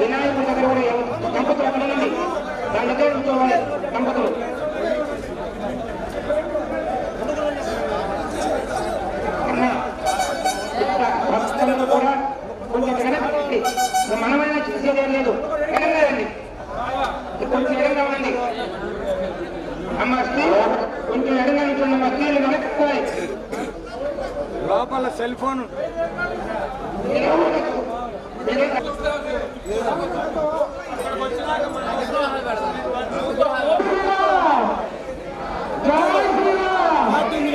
వినాయకుడి దగ్గర కూడా దంపతులు అక్కడ నుండి దాని దగ్గర ఉంచుకోవాలి దంపతులు. కూడా కొంచెం వెనక్కి మనమైనా చేసేదేం లేదు. ఎడండి కొంచెం ఎడంగా ఉండండి అమ్మ స్త్రీ, కొంచెం ఎడంగా ఉంటున్న మా స్త్రీలు వెనక్కి. లోపల సెల్ ఫోన్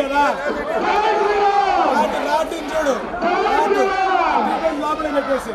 కదా చూడు లోపల పెట్టేసి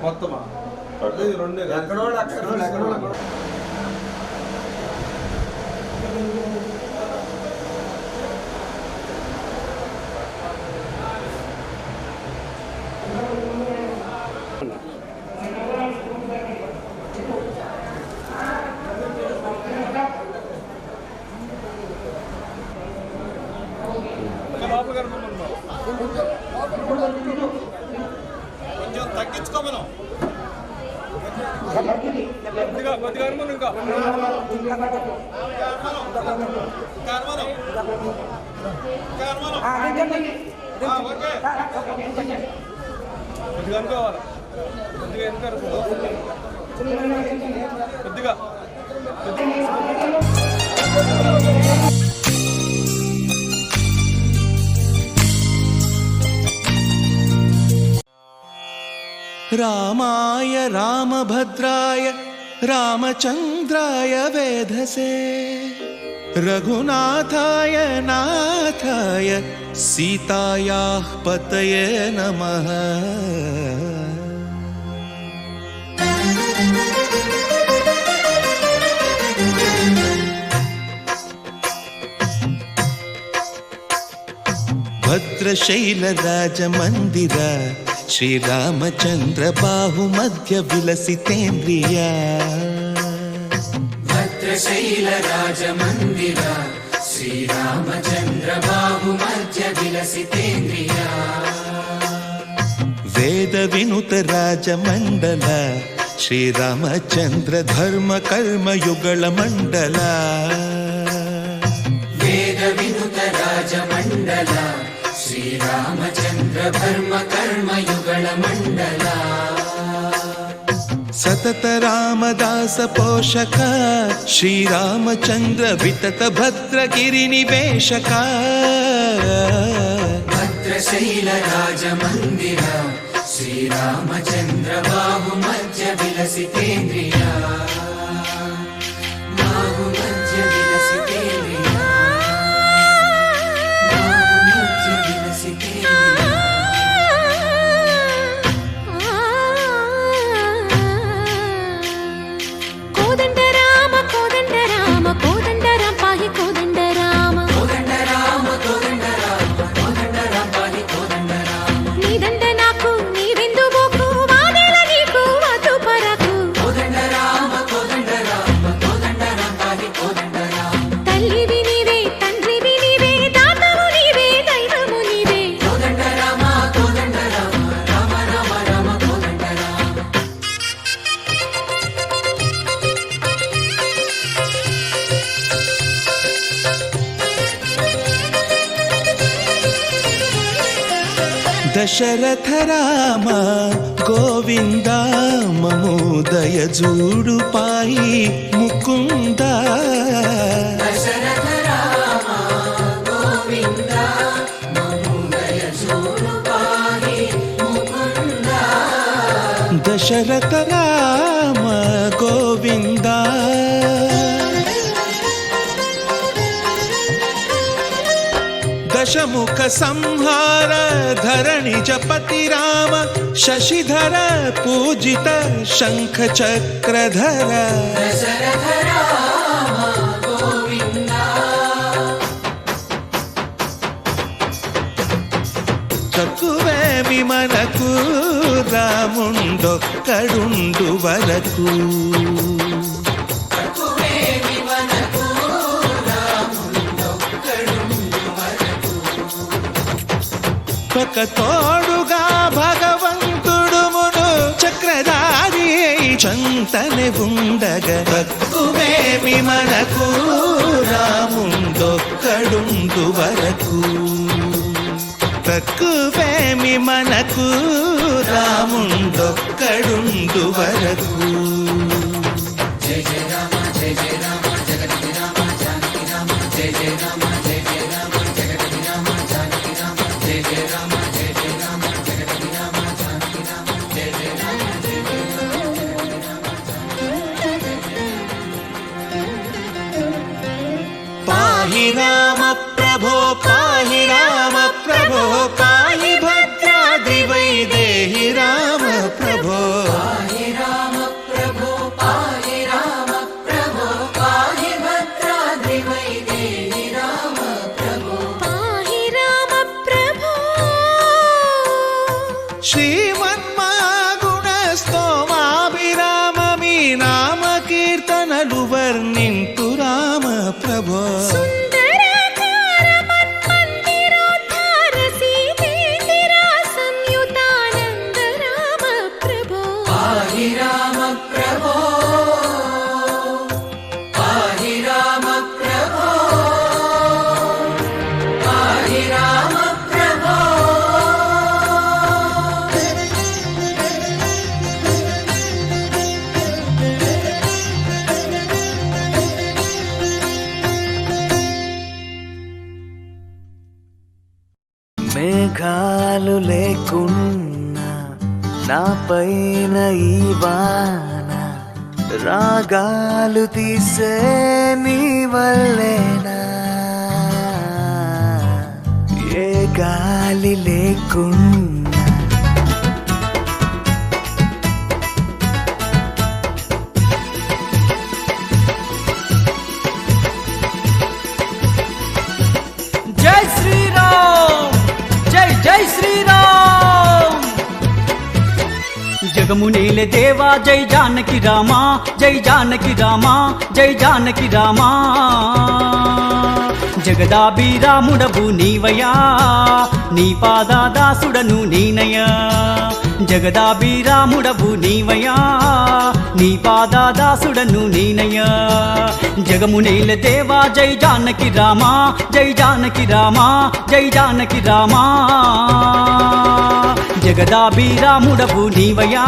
మొత్తమా రెండు ఎక్కడో కొంచెం తగ్గించుకోమను కొద్దిగా అనుమానం ఇంకా కొద్దిగా అనుకోవాలి కొద్దిగా వెనక కొద్దిగా रामाय रामभद्राय रामचन्द्राय वेधसे रघुनाथाय नाथाय सीतायाः पतये नमः। भद्रशैलराजमन्दिर श्रीरामचन्द्र बाहुमध्य विलसितेन्द्रिया। भद्रशैलराजमन्दिर श्रीरामचन्द्र बाहुमध्य विलसितेन्द्रिया। वेदविनुत राजमण्डल श्रीरामचन्द्र धर्म कर्म युगल मण्डल। वेदविनुत राजमण्डल श्रीरामचन्द्र धर्म कर्म युगल मण्डल। सतत रामदास पोषक श्रीरामचन्द्र वितत भद्रगिरि निवेशक। भद्रशैलराजमन्दिर శ్రీరామచంద్ర బాహు మధ్య విలసితేంద్రియా బాహు మధ్య విలసితేంద్రియా బాహు మధ్య విలసితేంద్రియా కోదండ రామ కోదండ రామ కోదండ రామ పాహి కోదండ రామ కోదండ రామ కోదండ రామ కోదండ రామ పాహి కోదండ రామ నీదండ నాకు నీవెందు బోకు వాదేల నీకు వద్దు పరకు కోదండ రామ కోదండ రామ కోదండ రామ పాహి కోదండ రామ తల్లివి నీవే తండ్రివి నీవే దాతవు నీవే దైవము నీవే కోదండ రామ కోదండ రామ రామ రామ రామ కోదండ రామ దశరథ రామ గోవింద మము దయజూడు పాయి ముకుంద దశరథ రామ గోవింద మము దయచూడు పాహి ముకుంద దశరథ రామ గోవింద దశముఖ సంహార ధరణి జపతి రామ శశిధర పూజిత శంఖ చక్రధర దశరథ రామ గోవింద తక్కువేమి మనకు రాముండొక్కడుండు వరకు తక్కువేమి మనకు రాముండొక్కడుండు వరకు ఒక తోడుగా భగవంతుడు మును చక్రధారి చంతనే ఉండగా తక్కువేమి మనకు రాముండొక్కడుండు వరకు తక్కువేమి మనకు రాముండొక్కడుండు వరకు జయ జయ రామ జయ జయ రామ జగతి రామ జానకి రామ జయ జయ రామ జయ జయ రామ జగతి రామ జానకి రామ జయ జయ రామ జయ జయ రామ జగతి రామ జానకి రామ జయ జయ రామ జయ జయ రామ పాహి రామ ప్రభో పాహి రామ ప్రభో పాహి భద్రాద్రి వైదేహి రామ ప్రభో పాహి రామ ప్రభో పాహి రామ ప్రభో పాహి భద్రాద్రి వైదేహి రామ ప్రభో పాహి రామ ప్రభో శ్రీమన్మాగుణ స్తోమాభిరామ మీ నామ కీర్తనలు వర్ణింతు రామ ప్రభో సుందరాకార మన్మందిరోద్ధార సీతేందిర సంయుతానంద రామ ప్రభో పాహి రామ ప్రభో పాహి రామ ప్రభో పాహి రామ ప్రభో మేఘాలు లేకున్నా నా పైన ఈ వాన రాగాలు తీసే నీ వల్లేనా ఏ గాలి లేకున్నా జై శ్రీరామ్ జై జై శ్రీరామ్ జగమునేలే దేవా జై జానకి రామా జై జానకి రామా జై జానకి రామా జగదాభిరాముడవు నీవయా నీ పాదాదాసుడను నేనయా జగదాభిరాముడవు నీవయా నీ పాదాదాసుడను నేనయా జగమునేల దేవా జై జానకి రామా జై జానకి రామా జై జానకి రామా జగదాభిరాముడవు నీవయా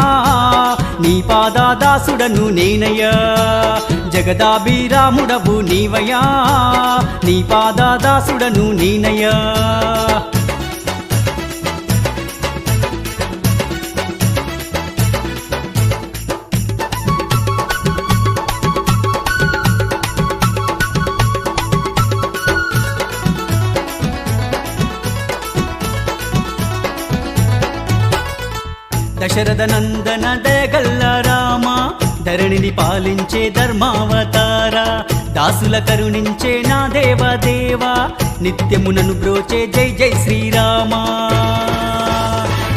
నీ పాదాదాసుడను నేనయా జగదాభిరాముడవు నీవయా నీ పాదాదాసుడను నేనయా దశరథ నందన దయగల్ల రామ ధరణిని పాలించే ధర్మావతార దాసుల కరుణించే నా దేవదేవా నిత్యమునను బ్రోచే జై జై శ్రీరామ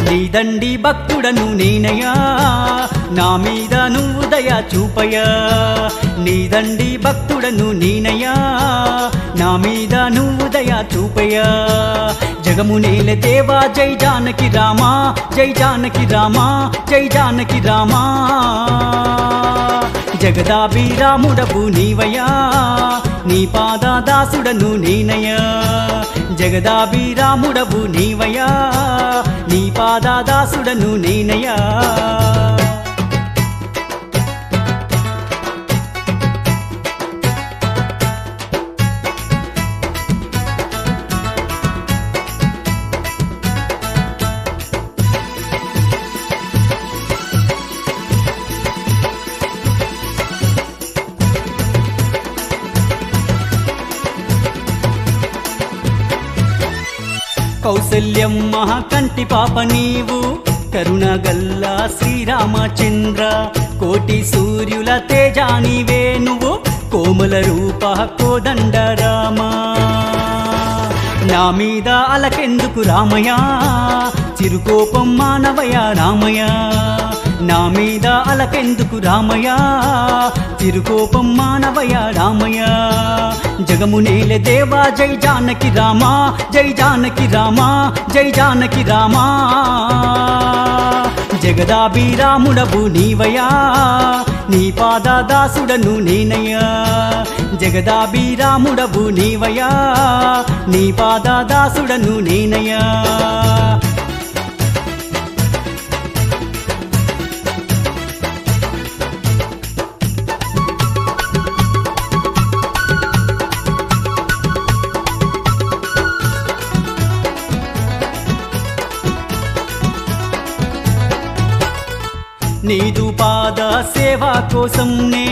నీదండి భక్తుడను నేనయా నా మీద నువ్వు దయా చూపయా నీదండి భక్తుడను నేనయా నా మీద నువ్వు దయా చూపయా జగము నేల దేవా జై జానకి రామా జై జానకి రామా జై జానకి రామా జగదాభిరాముడవు నీవయా నీ పాదాదాసుడను నేనయా జగదాభిరాముడవు నీవయా నీ పాదాదాసుడను నేనయా కౌసల్యం మహాకంటి పాప నీవు కరుణగల్లా శ్రీరామచంద్ర కోటి సూర్యుల తేజానివే నువ్వు కోమల రూప కోదండ రామ నా మీద అలకెందుకు రామయ్య చిరుకోపం మానవయ రామయ్య నా మీద అలకెందుకు రామయ్య చిరుకోపం మానవయ రామయ్య జగము నేల దేవా జై జానకి రామా జై జానకి రామా జై జానకి రామా జగదాభిరాముడవు నీవయా నీ పాదాదాసుడను నేనయ్యా జగదాభిరాముడవు నీవయా నీ పాదాదాసుడను నేనయ్యా నీదు పాద సేవా కోసం నే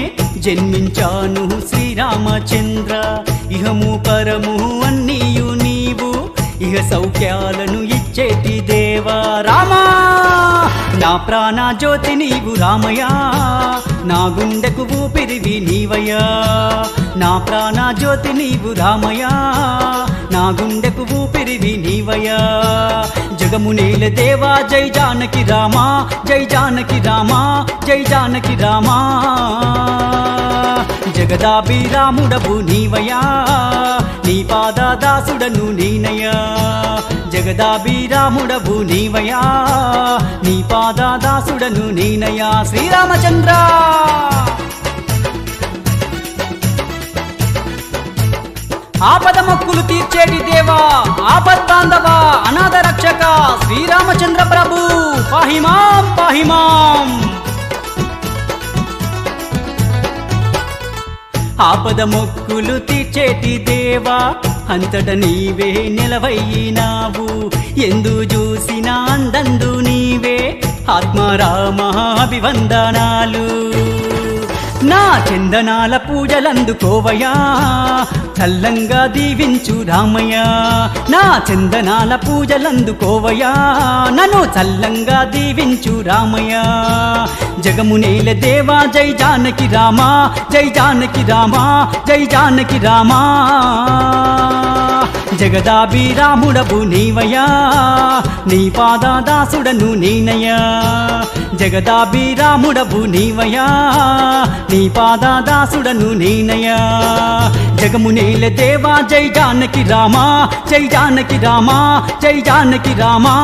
జన్మించాను శ్రీరామచంద్ర ఇహము పరము అన్నీయు నీవు ఇహ సౌఖ్యాలను ఇచ్చేటి దేవా రామా నా ప్రాణ జ్యోతి నీవు రామయ్య నా గుండెకు ఊపిరివి నీవయ్యా నా ప్రాణ జ్యోతి నీవు రామయ్య నా గుండెకు ఊపిరివి నీవయ్యా జగము నేల దేవా జై జానకి రామా జై జానకి రామా జై జానకి రామా జగదాభిరాముడవు నీవయా నీ పాదాదాసుడను నేనయ్యా జగదాభిరాముడవు నీవయా నీ పాదాదాసుడను నేనయ్యా శ్రీరామచంద్ర ఆపద మొక్కులు తీర్చేటి దేవా ఆపద్ బాంధవా అనాథ రక్షక శ్రీరామచంద్ర ప్రభు పాహిమాం పాహిమాం ఆపద మొక్కులు తీర్చేటి దేవా అంతట నీవే నిలవైనావు ఎందు చూసినా అందందు నీవే ఆత్మారామాభివందనాలు నా చందనాల పూజలందుకోవయా చల్లంగా దీవించు రామయ్య నా చందనాల పూజలందుకోవయా నన్ను చల్లంగా దీవించు రామయ్య జగము నేల దేవా జై జానకి రామా జై జానకి రామా జై జానకి రామా జగదాభిరాముడవు నీవయా నీ పాదాదాసుడను నేనయ్యా జగదాభిరాముడవు నీవయా నీ పాదాదాసుడను నేనయ్యా జగము నేల దేవా జై జానకి రామా జై జానకి రామా జై జానకి రామా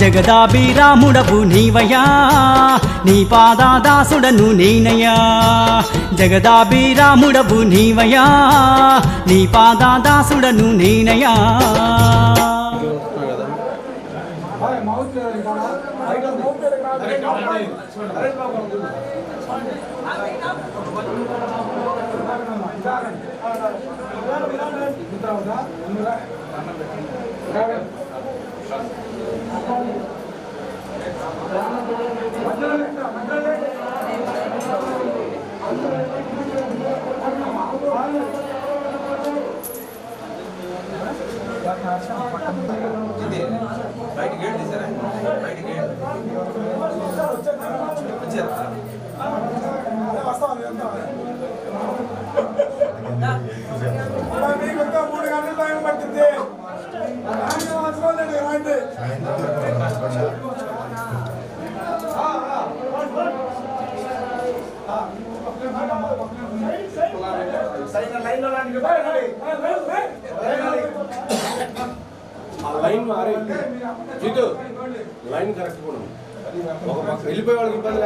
జగదాభిరాముడవు నీవయా నీ పాదాదాసుడను నేనయ్యా జగదాభిరాముడవు నీవయా నీ పాదాదాసుడను నేనయ్యా బయటికి ఏడు తీసారా బయటికి మీకు 3 గంటల టైం పట్టింది. అవసరం లేదు రండి. లైన్ మారే జీతు లైన్ కరెక్ట్ కూడా ఒక పక్క వెళ్ళిపోయే వాళ్ళకి ఇబ్బంది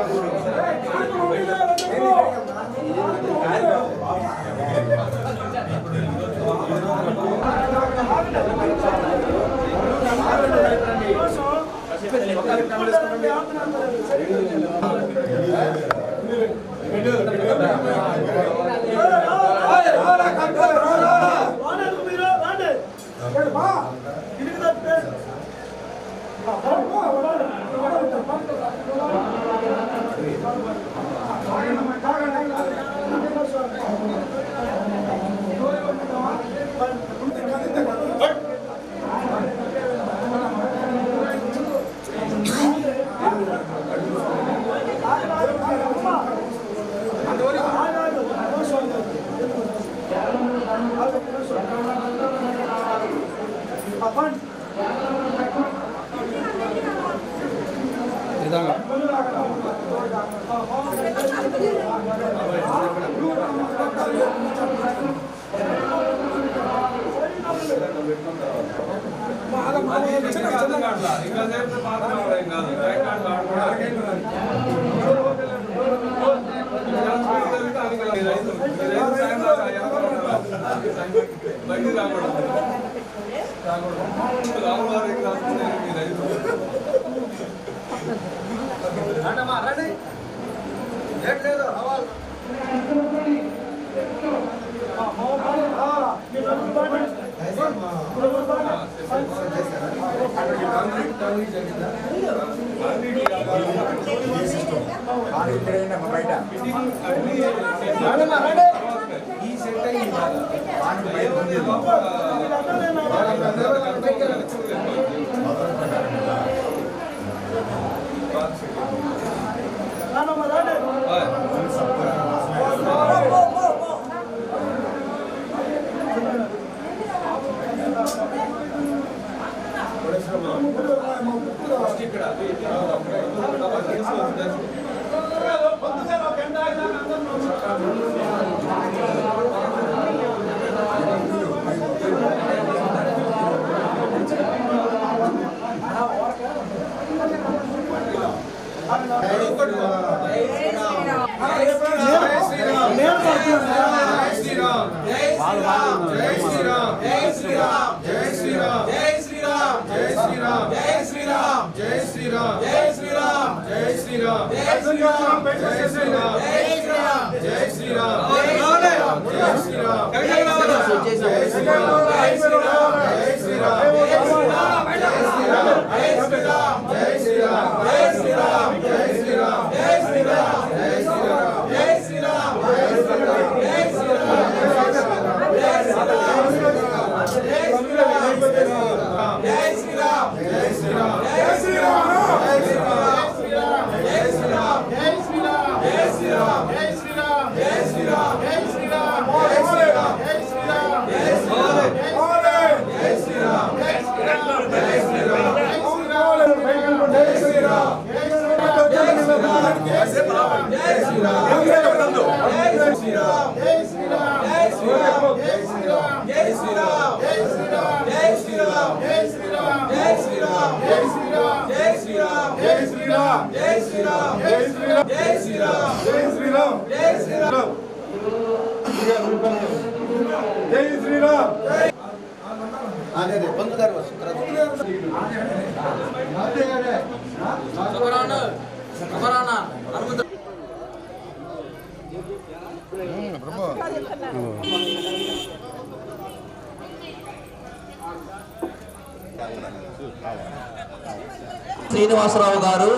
శ్రీనివాసరావు గారు,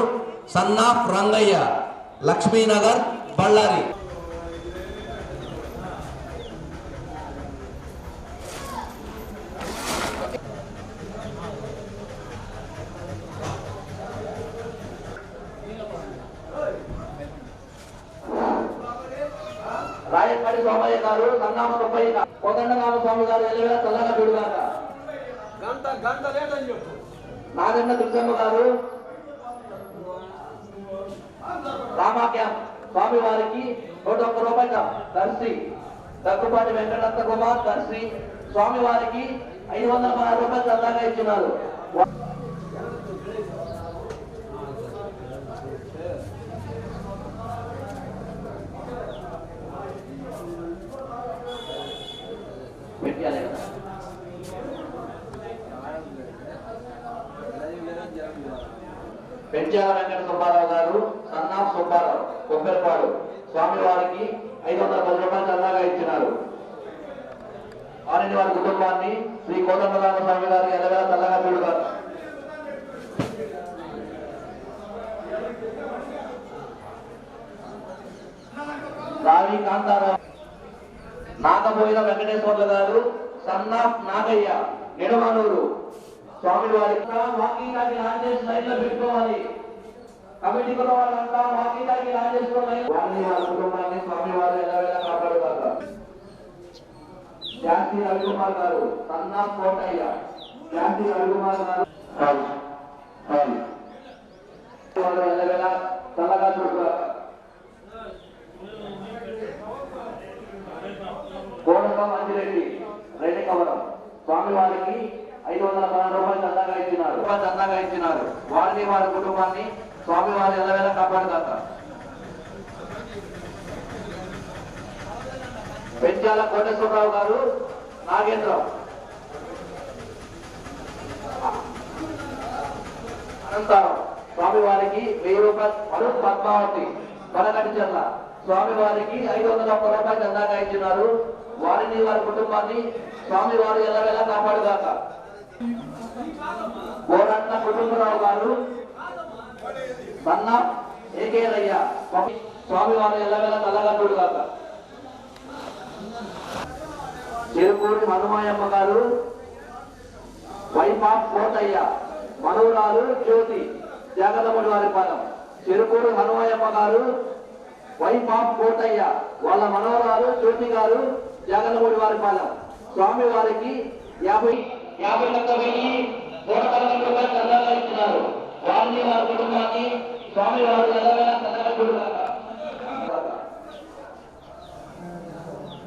సన్నాఫ్ రంగయ్య, లక్ష్మీనగర్, బళ్ళారి. సోమయ్య గారు, సన్నామ సుబ్బయ్య, కోదండరామ స్వామి గారు ఎల్లవేళ చల్లగా చూడుగాక. నాగన్న దుర్గమ్మ గారు, రామాఖ్యం స్వామి వారికి 101 రూపాయల దర్శి. దగ్గుపాటి వెంకటరత్న కుమార్ దర్శి స్వామి వారికి 516 రూపాయలు చల్లగా ఇచ్చినారు. పెంచాల వెంకట సుబ్బారావు గారు, సన్నాఫ్ సుబ్బారావు, కొబ్బరిపాడు స్వామి వారికి 510 రూపాయలు చందాగా ఇచ్చినారు. వారిని వారి కుటుంబాన్ని శ్రీ కోదండరామ స్వామి గారు ఎల్లవేళ చల్లగా చూడుగారు. రావి కాంతారావు, నాగబోయిన వెంకటేశ్వర్ల గారు, సన్నాఫ్ నాగయ్య, నిడమనూరు స్వామి వారికి వాకిటాకి లాంచ్ చేసి లైన్లో పెట్టుకోవాలి. కమిటీ కూడా వాళ్ళంతా వాకిటాకి లాంచ్ చేసుకుని వారిని వాళ్ళ కుటుంబాన్ని స్వామి వారు ఎల్లవేళ కాపాడుతారు. జాస్తి రవికుమార్ గారు, సన్నాఫ్ కోటయ్య, జాస్తి రవికుమార్ గారు వాళ్ళు ఎల్లవేళ చల్లగా చూడుతారు. కోడక మంజిరెడ్డి, రెడ్డి కవరం స్వామి వారికి 510 రూపాయలు చందాగా ఇచ్చినారు. వారిని వారి కుటుంబాన్ని స్వామి వారి ఎల్లవేళ కాపాడుతారు. పెంచాల కోటేశ్వరరావు గారు, నాగేంద్రం, అనంతరం స్వామి వారికి 1000 రూపాయలు. అరుణ్ పద్మావతి, కొనగటి చెల్ల స్వామి వారికి 501 రూపాయలు చందాగా ఇచ్చినారు. వారిని వారి కుటుంబాన్ని స్వామి వారు ఎల్లవేళ కాపాడుగాక. కోరట్ల కుటుంబరావు గారు, సన్న ఏకేరయ్య స్వామి వారు ఎల్లవేళ చల్లగా చూడుగాక. చెరుకూరి హనుమాయమ్మ గారు, వైపాప్ కోటయ్య, మనవరాలు జ్యోతి, జాగదముడి వారి పాలెం. చెరుకూరి హనుమాయమ్మ గారు, వైపాప్ కోటయ్య, వాళ్ళ మనవరాలు జ్యోతి గారు, జాగదముడి వారి పాలెం. స్వామి వారికి 50 లక్షల 1,10 రూపాయలు చందాగా ఇచ్చినారు. వారిని వారి కుటుంబాన్ని స్వామి వారు ఎల్లవేళ చల్లగా చూడుగాక.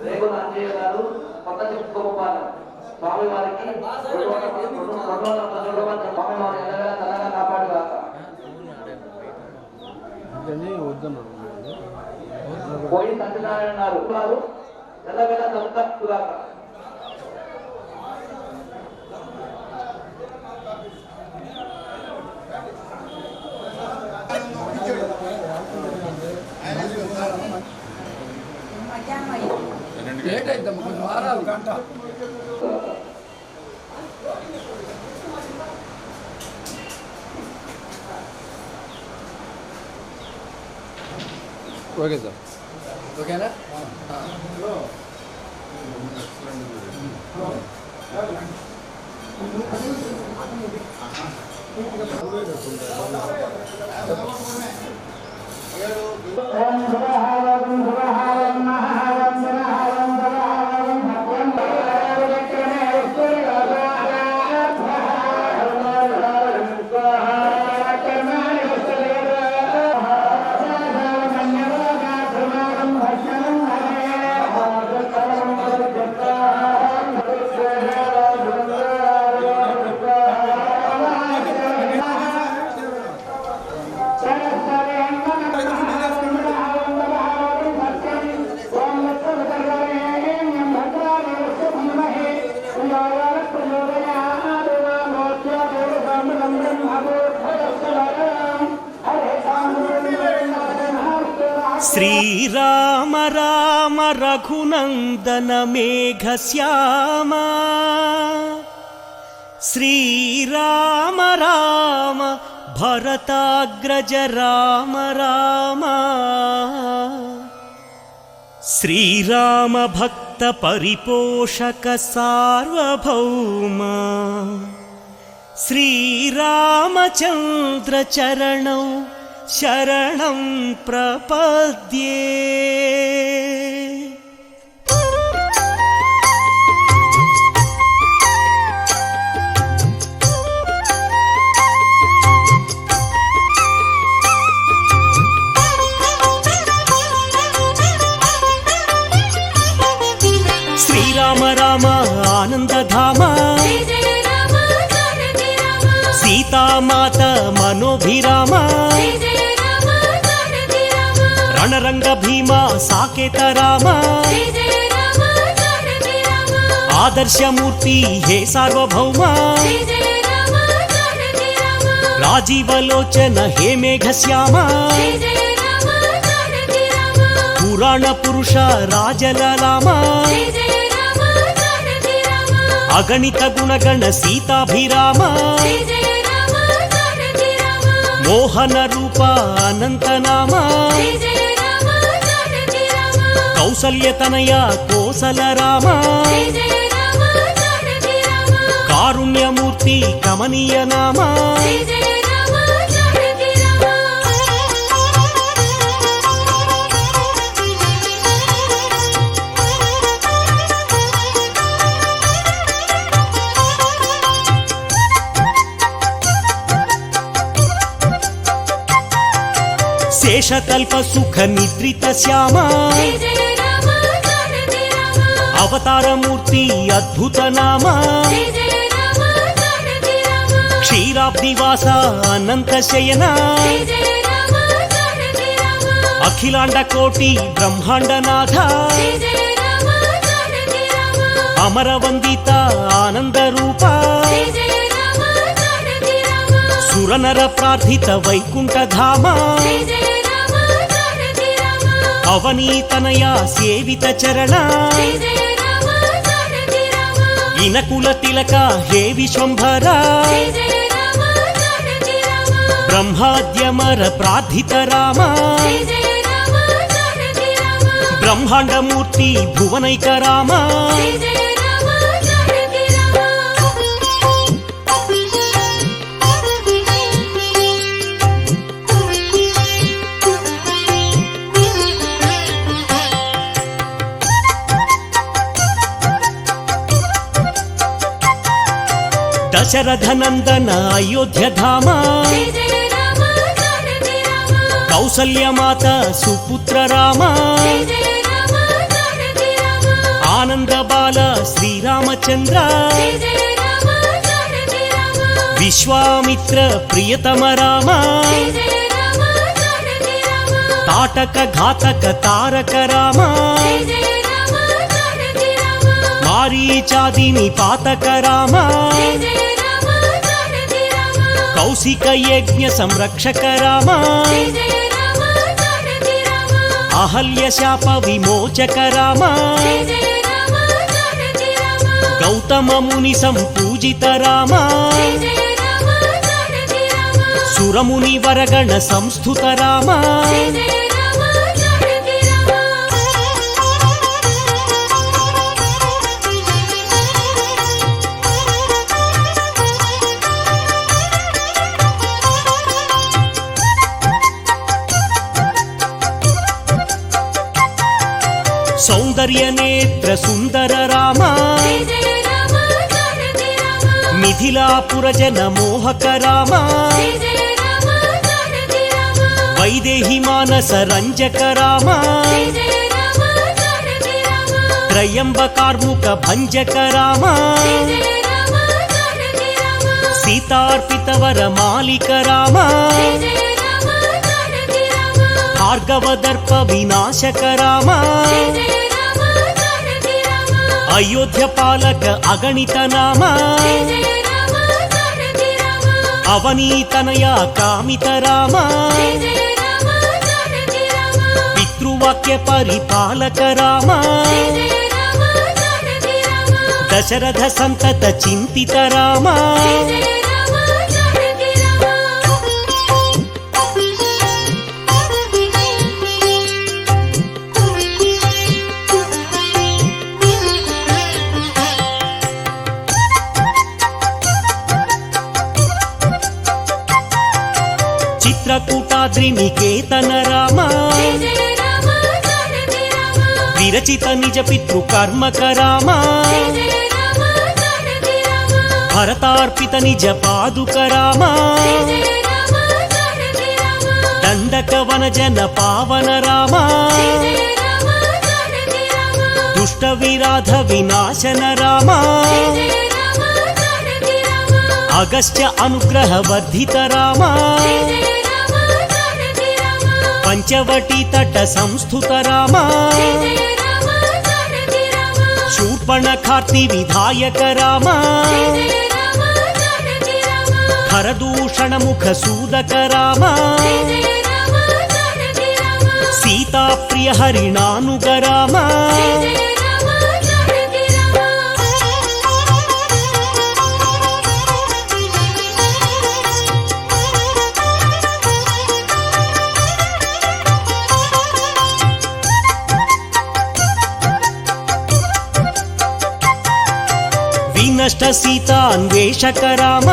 రేగుల అంజయ్య గారు, కొత్త చిక్కుపాలెం స్వామి వారికి 210 రూపాయలు స్వామి వారు ఎల్లవేళ చల్లగా కాపాడుగాక. కోయి సత్యనారాయణ గారు ఎల్లవేళ చల్లగాక. లేట్ అవుతాం, కొంచెం వారాలు గంట. ఓకే సార్, ఓకేనా? శ్రీరామ రామ రఘునందన మేఘశ్యామ, శ్రీరామ రామ భరతాగ్రజ రామ రామ, శ్రీరామ భక్త పరిపోషక సార్వభౌమ, శ్రీరామచంద్ర చరణం శరణం ప్రపద్యే. మాత మనోభిరామ రణరంగ భీమ సాకేత రామ ఆదర్శమూర్తి హే సార్వభౌమ రాజీవలోచన హే మేఘశ్యామ పురాణ పురుష రాజలలామ అగణిత గుణగణ సీతాభిరామ మోహన రూప అనంతనామ కౌసల్యతనయ కోసల రామ కారుణ్యమూర్తి కమనీయ నామ శేషకల్ప సుఖ నిద్రిత శ్యామ అవతారమూర్తి అద్భుత నామ క్షీరాబ్దివాస అనంత శయన అఖిలాండ కోటి బ్రహ్మాండనాథ అమరవందిత ఆనంద రూప సురనర ప్రార్థిత వైకుంఠ ధామ అవనీతనయ సేవిత చరణ ఇనకుల తిలక హే విశ్వంభర బ్రహ్మాద్యమర ప్రార్థిత రామ బ్రహ్మాండమూర్తి భువనైక రామ దశరథ నందన అయోధ్య ధామ కౌసల్యమాత సుపుత్ర రామ ఆనంద బాల శ్రీరామచంద్ర విశ్వామిత్ర ప్రియతమ రామ తాటక ఘాతక తారక రామ మారీచాదిని పాతక రామ కౌశిక యజ్ఞ సంరక్షక రామ అహల్య శాప విమోచక రామ గౌతమ ముని సంపూజిత రామ సురముని వరగణ సంస్థుత రామ సౌందర్య నేత్ర సుందర రామ మిథిలాపుర జన మోహక రామ వైదేహి మానస రంజక రామ త్రయంబకార్ముక భంజక రామ సీతార్పిత వర మాలిక రామ భార్గవ దర్ప వినాశక రామ అయోధ్య పాలక అగణిత నామ అవనీతనయ కామిత రామ పితృవాక్య పరిపాలక రామ దశరథ సంతత చింతిత రామ చిత్రకూటాద్రి నికేతన రామ విరచిత నిజ పితృ కర్మక రామ భరతార్పిత నిజ పాదుక రామ దండక వన జన పావన రామ దుష్ట విరాధ వినాశన రామ అగస్త్య అనుగ్రహ వర్ధిత రామ పంచవటి తట సంస్థుత రామ శూర్పణఖార్తి విధాయక రామ హరదూషణ ముఖ సూదక రామ సీతాప్రియ హరిణానుగ రామ వినష్ట సీతాన్వేషక రామ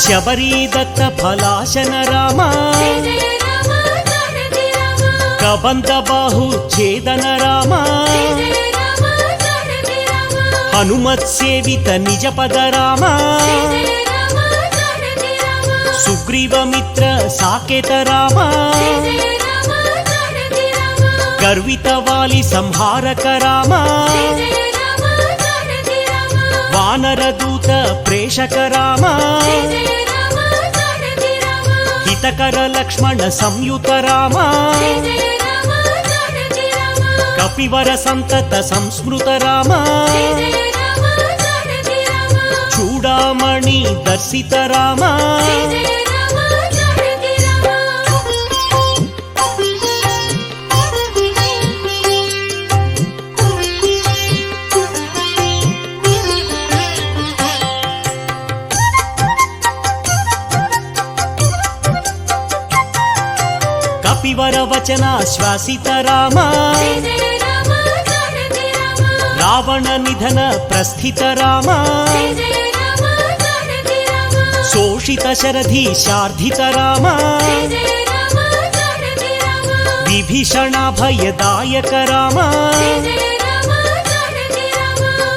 శబరీ దత్త ఫలాశన రామ కబంధ బాహు ఛేదన రామ హనుమత్ సేవిత నిజ పద రామ సుగ్రీవ మిత్ర సాకేత రామ గర్విత వాలి సంహారక రామ వానర దూత ప్రేషక రామ హితకర లక్ష్మణ సంయుత రామ కపివర సంతత సంస్మృత రామ చూడామణి దర్శిత రామ కపివర వచన శ్వాసిత రామ రావణ నిధన ప్రస్థిత రామ శోషిత శరధి శార్ధిత రామ విభీషణాభయదాయక రామ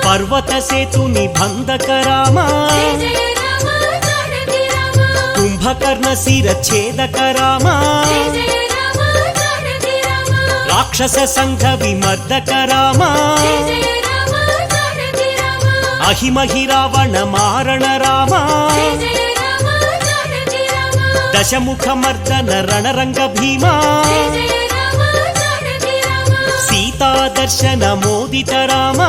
పర్వత సేతు నిబంధక రామ కుంభకర్ణ శిరఛేదక రామ రాక్షస సంఘ విమర్దక రామ అహిమహి రావణ మారణ రామ దశముఖ మర్దన రణరంగ భీమా సీతా దర్శన మోదిత రామ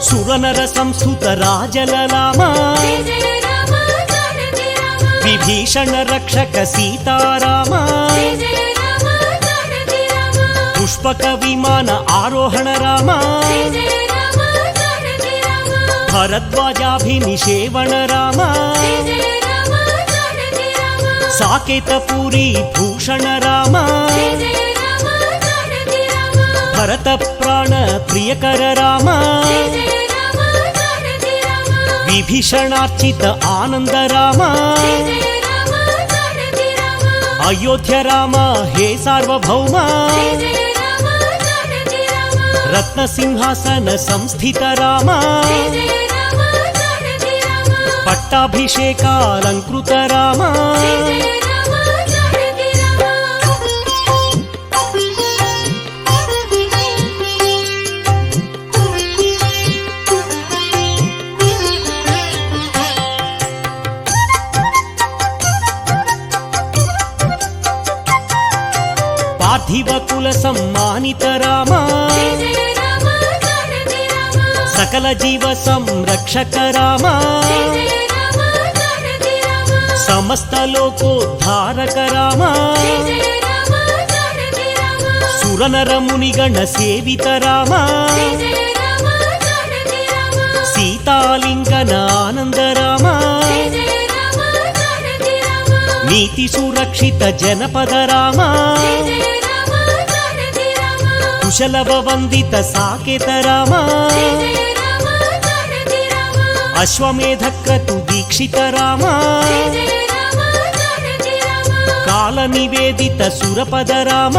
సురనర సంస్థుత రాజలలామ విభీషణ రక్షక సీతారామ పుష్పక విమాన ఆరోహణ రామ భరద్వాజాభినిషేవణ రామ సాకేతపురి భూషణ రామ భరత ప్రాణ ప్రియకర రామ విభీషణార్చిత ఆనంద రామ అయోధ్య రామ హే సార్వభౌమ రత్న సింహాసన సంస్థిత రామ పట్టాభిషేకాలంకృత రామ పార్థివ కుల సమ్మానిత రామ సకల జీవ సంరక్షక రామ సమస్త లోకోద్ధారక రామ సురనర మునిగణ సేవిత రామ సీతాలింగన ఆనంద రామ నీతి సురక్షిత జనపద రామ కుశలవ వందిత సాకేత రామ అశ్వమేధ క్రతు దీక్షిత రామ కాల నివేదిత సురపద రామ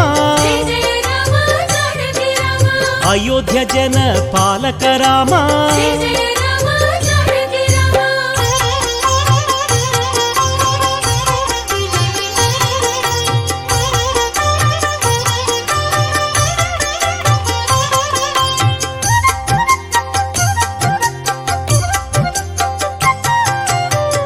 అయోధ్య జన పాలక రామ జయ జయ రామ జానకి రామ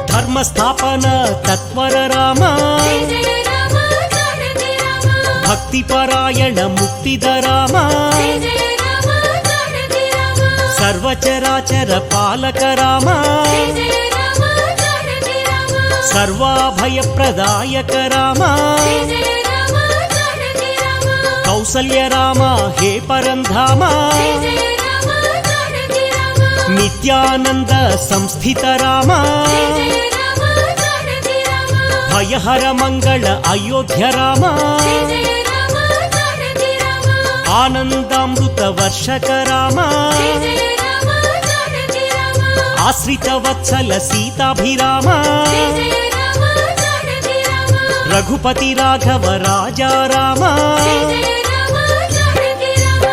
ధర్మ స్థాపన తత్వర రామ జయ జయ రామ జానకి రామ భక్తి పరాయణ ముక్తిద రామ జయ జయ రామ జానకి రామ సర్వచరాచర పాలక రామ జయ జయ రామ జానకి రామ సర్వాభయ ప్రదాయక రామ జయ జయ రామ జానకి రామ కౌసల్య రామ హే పరంధామ జయ జయ రామ జానకి రామ నిత్యానంద సంస్థిత రామ జయ జయ రామ జానకి రామ భయహర మంగళ అయోధ్య రామ జయ జయ రామ జానకి రామ ఆనందామృత వర్షక రామ జయ జయ రామ జానకి రామ ఆశ్రిత వత్సల సీతాభిరామ జయ జయ రామ జానకి రామ రఘుపతి రాఘవ రాజా రామ జయ జయ రామ జానకి రామ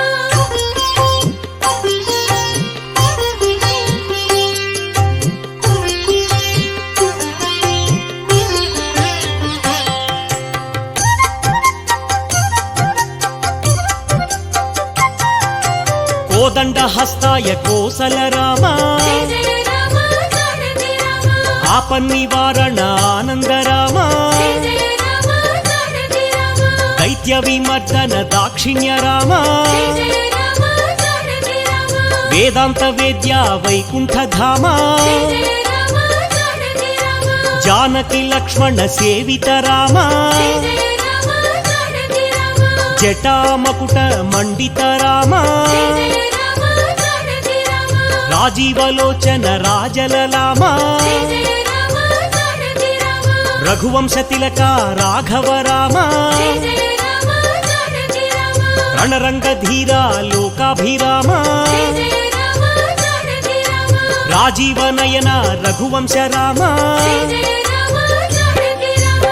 కోదండ హస్తాయ కోసల రామ జయ జయ రామ జానకి రామ ఆపన్నివారణ ఆనంద రామ జయ జయ రామ జానకి రామ దైత్య విమర్దన దాక్షిణ్య రామ జయ జయ రామ జానకి రామ వేదాంత వేద్య వైకుంఠ ధామ జయ జయ రామ జానకి రామ జానకి లక్ష్మణ సేవిత రామ జయ జయ రామ జానకి రామ జటామకుట మండిత రామ జయ జయ రామ జానకి రామ రాజీవలోచన రాజలలామ జయ జయ రామ జానకి రామ రఘువంశ తిలక రాఘవ రామ జయ జయ రామ జానకి రామ రణరంగ ధీర లోకాభిరామ జయ జయ రామ జానకి రామ రాజీవనయన రఘువంశ రామ జయ జయ రామ జానకి రామ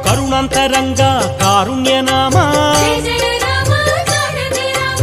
కరుణాంతరంగ కారుణ్య నామ జయ జయ రామ జానకి రామ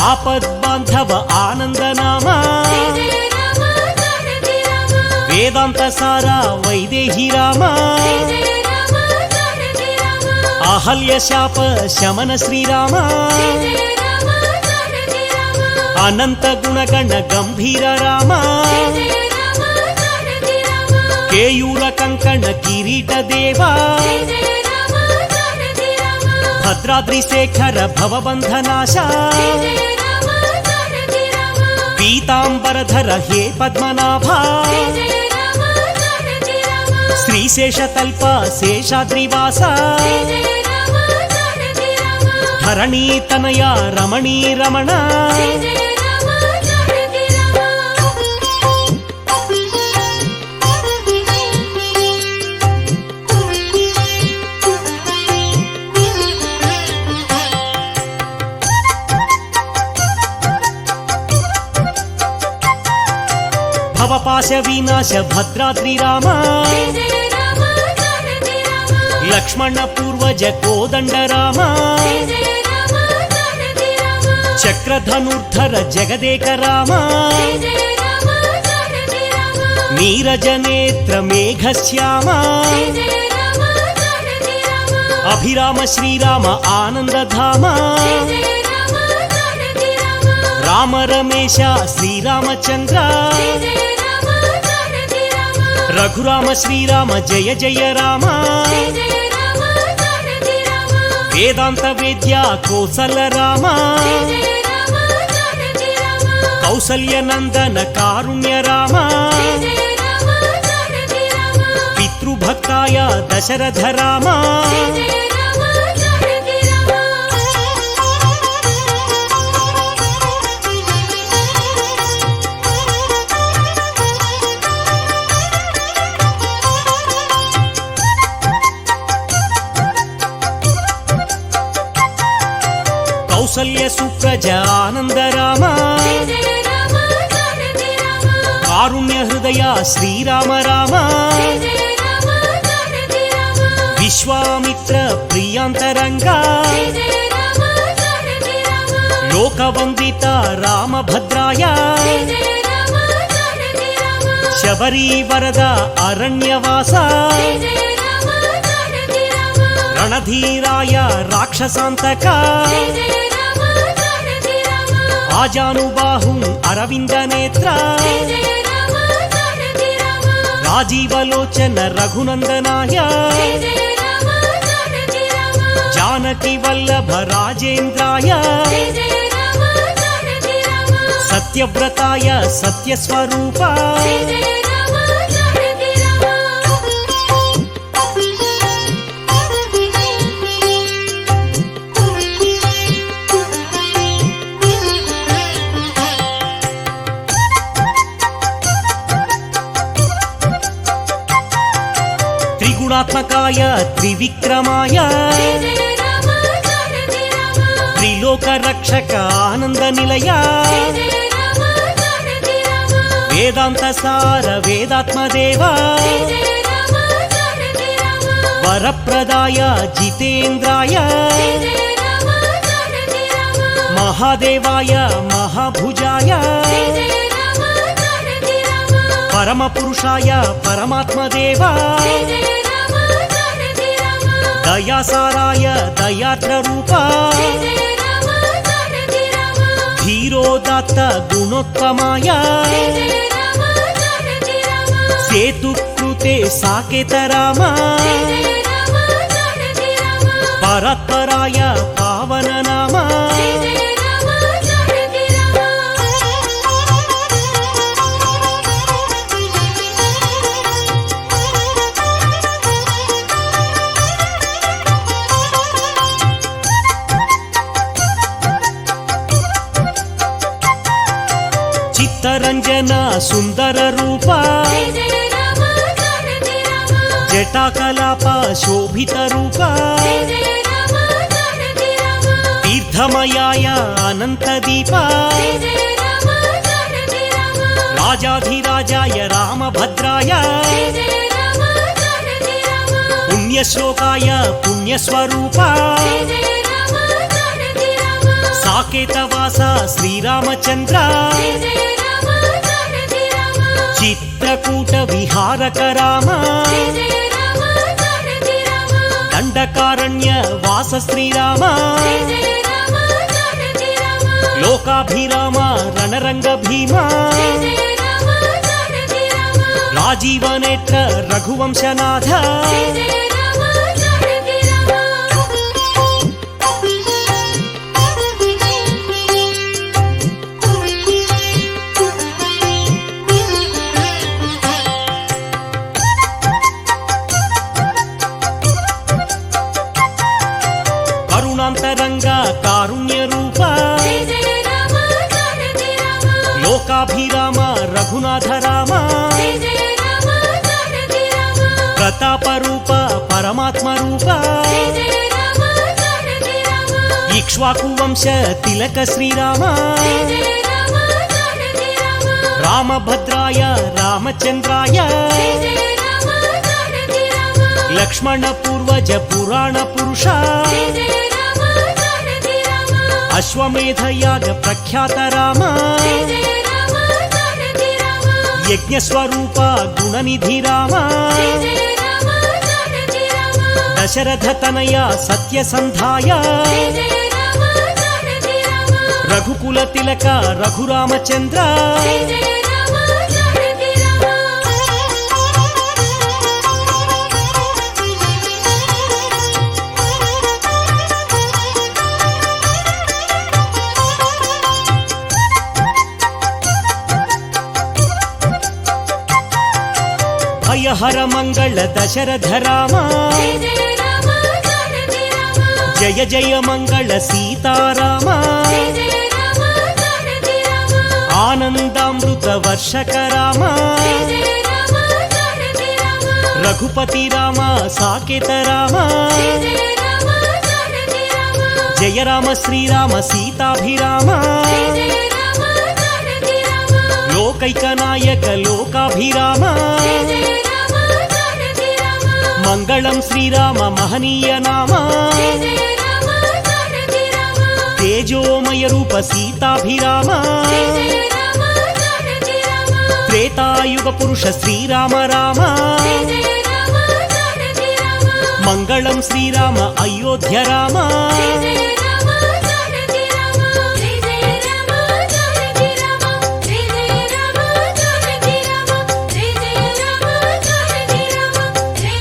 ఆపద్బాంధవ ఆనంద నామ జయ జయ రామ జానకి రామ వేదాంత సార వైదేహి రామ జయ జయ రామ జానకి రామ అహల్య శాప శమన శ్రీరామ జయ జయ రామ జానకి రామ అనంత గుణగణ గంభీర రామ జయ జయ రామ జానకి రామ కేయూర కంకణ కిరీట దేవా జయ జయ రామ జానకి రామ భద్రాద్రి శేఖర భవబంధనాశ జయ జయ రామ జానకి రామ పీతాంబరధర హే పద్మనాభ జయ జయ రామ జానకి రామ శ్రీశేషతల్ప శేషాద్రివాస జయ జయ రామ జానకి రామ ధరణీ తనయ రమణీ రమణ జయ జయ రామ జానకి రామ భవపాశ వినాశ భద్రాద్రి రామ జయ జయ రామ జానకి రామ లక్ష్మణ పూర్వజ కోదండ రామ జయ జయ రామ జానకి రామ చక్రధనుర్ధర జగదేక రామ జయ జయ రామ జానకి రామ నీరజనేత్ర మేఘశ్యామ జయ జయ రామ జానకి రామ అభిరామ శ్రీరామ ఆనందధామ జయ జయ రామ జానకి రామ రామ రమేశ శ్రీరామచంద్ర జయ జయ రామ జానకి రామ రఘురామ శ్రీరామ జయ జయ రామ జయ జయ రామ జానకి రామ వేదాంత వేద్య కోసల రామ జయ జయ రామ జానకి రామ కౌసల్య నందన కారుణ్య రామ జయ జయ రామ జానకి రామ పితృభక్తాయ దశరథ రామ జయ జయ రామ జానకి రామ కౌసల్య సుప్రజ ఆనంద రామ కారుణ్య హృదయ శ్రీరామ రామ విశ్వామిత్ర ప్రియాంతరంగా లోకవందిత రామభద్రాయ శబరీ వరద అరణ్యవాస రణధీరాయ రాక్షసాంతక ఆజానుబాహుం అరవింద నేత్ర రాజీవలోచన రఘునందనాయ జానకి వల్లభ రాజేంద్రాయ సత్యవ్రతాయ సత్యస్వరూప త్రిగుణాత్మకాయ త్రివిక్రమాయ త్రిలోక రక్షక ఆనంద నిలయ వేదాంత సార వేదాత్మదేవ వరప్రదాయ జితేంద్రాయ మహాదేవాయ మహాభుజాయ పరమ పురుషాయ పరమాత్మదేవ దయాసారాయ దయాద్ర రూప ధీరోదాత్త గుణోత్తమాయ సేతుకృతే సాకేత రామ పరాత్పరాయ పావన నామ చిత్తరంజన సుందర రూప జటాకలాప శోభిత రూప తీర్థమయాయ అనంత దీప రాజాధిరాజాయ రామభద్రాయ పుణ్యశ్లోకాయ పుణ్యస్వరూప సాకేతవాస శ్రీరామచంద్ర చిత్రకూట విహారక రామ దండకారణ్య వాస శ్రీరామ లోకాభిరామ రణరంగ భీమ రాజీవనేత్ర రఘువంశనాథ కరుణాంతరంగా కారుణ్య రూప లోకాభిరామ రఘునాథ రామ ప్రతాప రూప పరమాత్మ రూప ఇక్ష్వాకు వంశ తిలక శ్రీరామ రామభద్రాయ రామచంద్రాయ లక్ష్మణ పూర్వజ పురాణ పురుష అశ్వమేధ యాగ ప్రఖ్యాత రామ యజ్ఞస్వరూప గుణనిధి రామ దశరథ తనయ సత్యసంధాయ రఘుకుల తిలక రఘురామచంద్ర భయహర మంగళ దశరథ రామ జయ జయ మంగళ సీతారామ ఆనందామృత వర్షక రామ రఘుపతి రామ సాకేత రామ జయ రామ శ్రీరామ సీతాభిరామ జయ జయ రామ జానకి రామ లోకైక నాయక లోకాభిరామ జయ జయ రామ జానకి రామ మంగళం శ్రీరామ మహనీయ నామ జయ జయ రామ జానకి రామ తేజోమయ రూప సీతాభిరామ జయ జయ రామ జానకి రామ త్రేతాయుగ పురుష శ్రీరామ రామ జయ జయ రామ జానకి రామ మంగళం శ్రీరామ అయోధ్య రామ జయ జయ రామ జానకి రామ జయ జయ రామ జానకి రామ జయ జయ రామ జానకి రామ జయ జయ రామ జానకి రామ జయ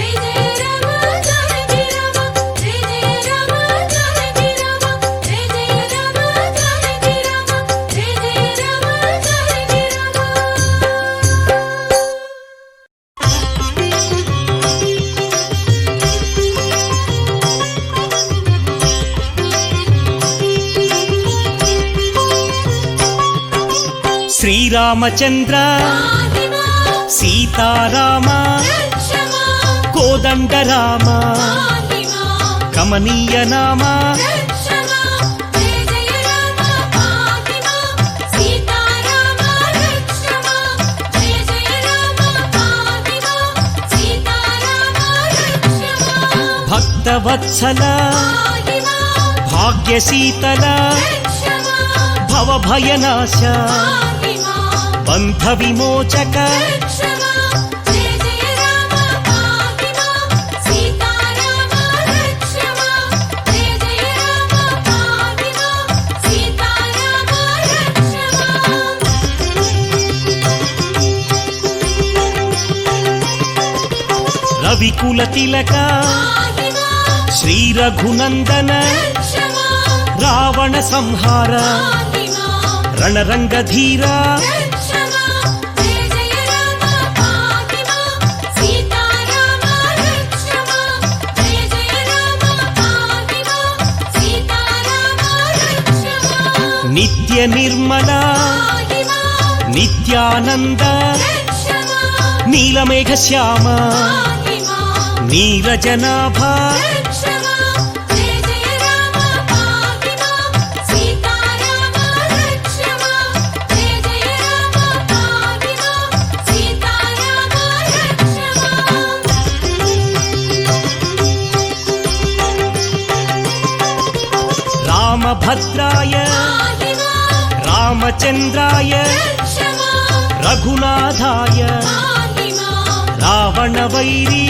జయ రామ జానకి రామ జయ జయ రామ జానకి రామ జయ జయ రామ జానకి రామ జయ జయ రామ జానకి రామ జయ జయ శ్రీరామచంద్ర సీతారామ కోదండ రామ కమనీయ నామ భక్తవత్సల భాగ్యశీతల భవభయనాశ బంధ విమోచక రవికుల తిలక శ్రీ రఘునందన రావణ సంహార రణరంగధీర నిత్య నిర్మల నిత్యానంద నీలమేఘ శ్యామ నీరజనాభ రామభద్రాయ రామచంద్రాయ రఘునాథాయ రావణ వైరీ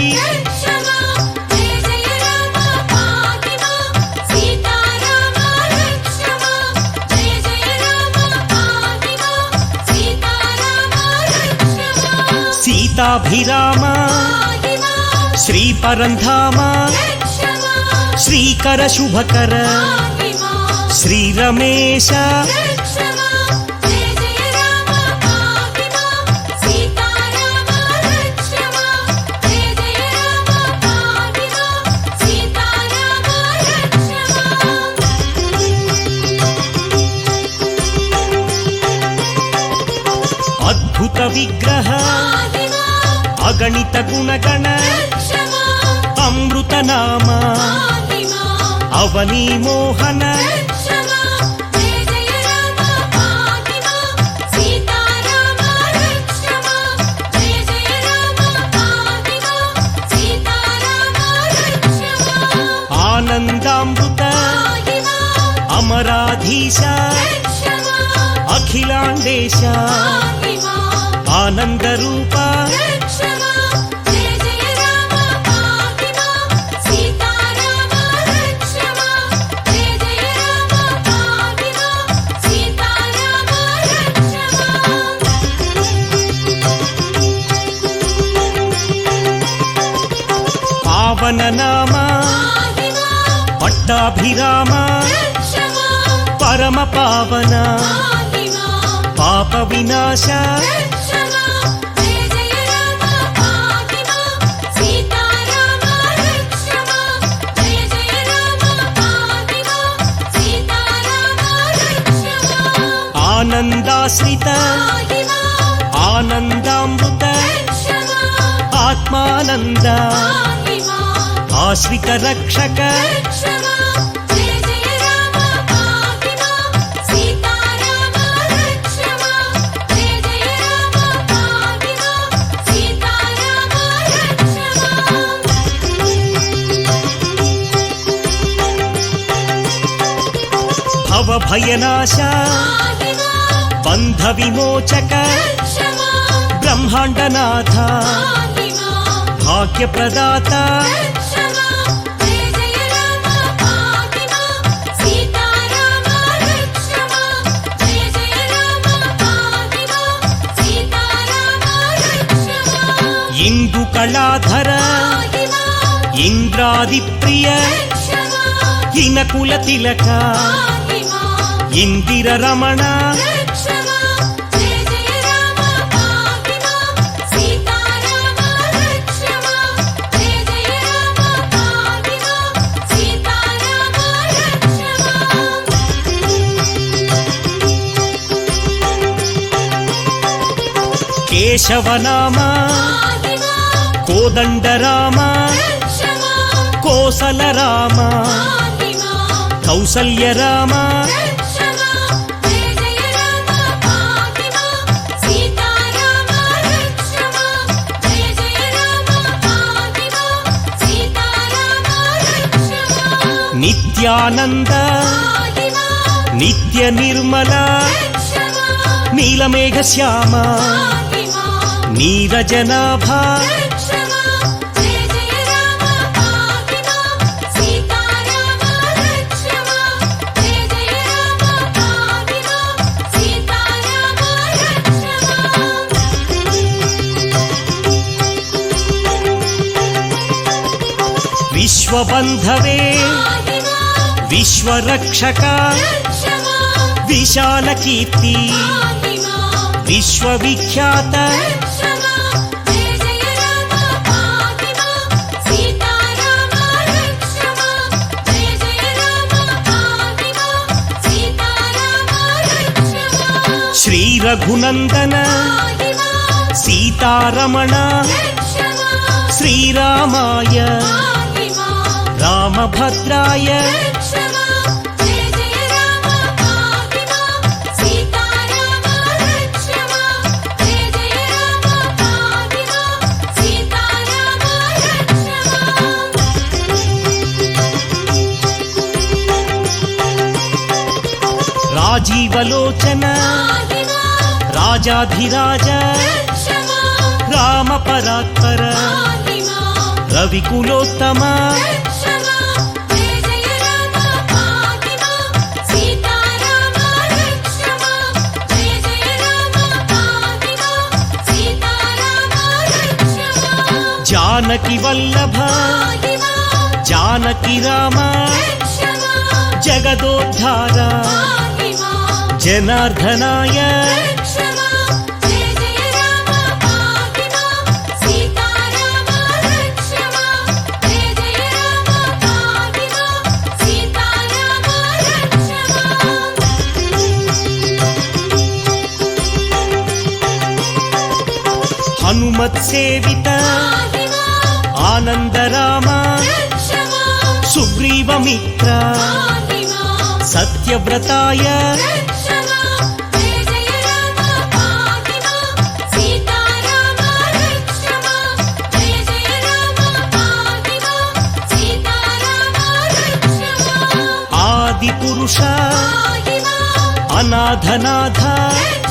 సీతాభిరామ శ్రీ పరంధామ శ్రీకర శుభకర శ్రీ రమేశ అద్భుత విగ్రహ అగణిత గుణగణ అమృత నామ అవనీ మోహన ఆనందామృత అమరాధీశ అఖిలాండేశ ఆనంద రూప పావన నామ పట్టాభిరామ పరమ పావన పాప వినాశ ఆనందాశ్రిత ఆనందామృత ఆత్మానంద ఆశ్రిత రక్షక రక్షమా జయ జయ రామ పాహి మాం సీతారామ రక్షమా జయ జయ రామ పాహి మాం సీతారామ రక్షమా భవభయనాశ పాహి మాం బంధ విమోచక రక్షమా బ్రహ్మాండనాథ పాహి మాం భాగ్యప్రదాత రక్షమా జయ జయ రామ పాహి మాం సీతారామ రక్షమా జయ జయ రామ పాహి మాం సీతారామ రక్షమా ఇందు కళాధర పాహి మాం ఇంద్రాది ప్రియ రక్షమా ఇనకుల తిలక పాహి మాం ఇందిర రమణ రక్షమా జయ జయ రామ పాహి మాం సీతారామ రక్షమా జయ జయ రామ పాహి మాం సీతారామ రక్షమా కేశవనామ పాహి మాం కోదండరామ రక్షమా కోసల రామ పాహి మాం కౌసల్య రామ రక్షమా జయ జయ రామ పాహి మాం సీతారామ రక్షమా జయ జయ రామ పాహి మాం సీతారామ రక్షమా నిత్యానంద పాహి మాం నిత్య నిర్మల రక్షమా నీలమేఘ శ్యామ పాహి మాం నీరజనాభ రక్షమా జయ జయ రామ పాహి మాం సీతారామ రక్షమా జయ జయ రామ పాహి మాం సీతారామ రక్షమా విశ్వబంధవే పాహి మాం విశ్వరక్షక రక్షమా విశాల కీర్తి పాహి మాం విశ్వవిఖ్యాత రక్షమా జయ జయ రామ పాహి మాం సీతారామ రక్షమా జయ జయ రామ పాహి మాం సీతారామ రక్షమా శ్రీ రఘునందన పాహి మాం సీతారమణ రక్షమా శ్రీరామాయ పాహి మాం రామభద్రాయ రక్షమా జయ జయ రామ పాహి మాం సీతారామ రక్షమా జయ జయ రామ పాహి మాం సీతారామ రక్షమా రాజీవలోచన పాహి మాం రాజాధిరాజ రక్షమా రామ పరాత్పర పాహి మాం రవికులోత్తమ రక్షమా జయ జయ రామ పాహి మాం సీతారామ రక్షమా జయ జయ రామ పాహి మాం సీతారామ రక్షమా జానకి వల్లభ పాహి మాం జానకి రామ రక్షమా జగదోద్ధార పాహి మాం జనార్దనాయ రక్షమా జయ జయ రామ పాహి మాం సీతారామ రక్షమా జయ జయ రామ పాహి మాం సీతారామ రక్షమా హనుమత్ సేవిత పాహి మాం ఆనందరామ రక్షమా సుగ్రీవమిత్ర పాహి మాం సత్యవ్రతాయ రక్షమా జయ జయ రామ పాహి మాం సీతారామ రక్షమా జయ జయ రామ పాహి మాం సీతారామ రక్షమా ఆది పురుష పాహి మాం అనాథనాథ రక్షమా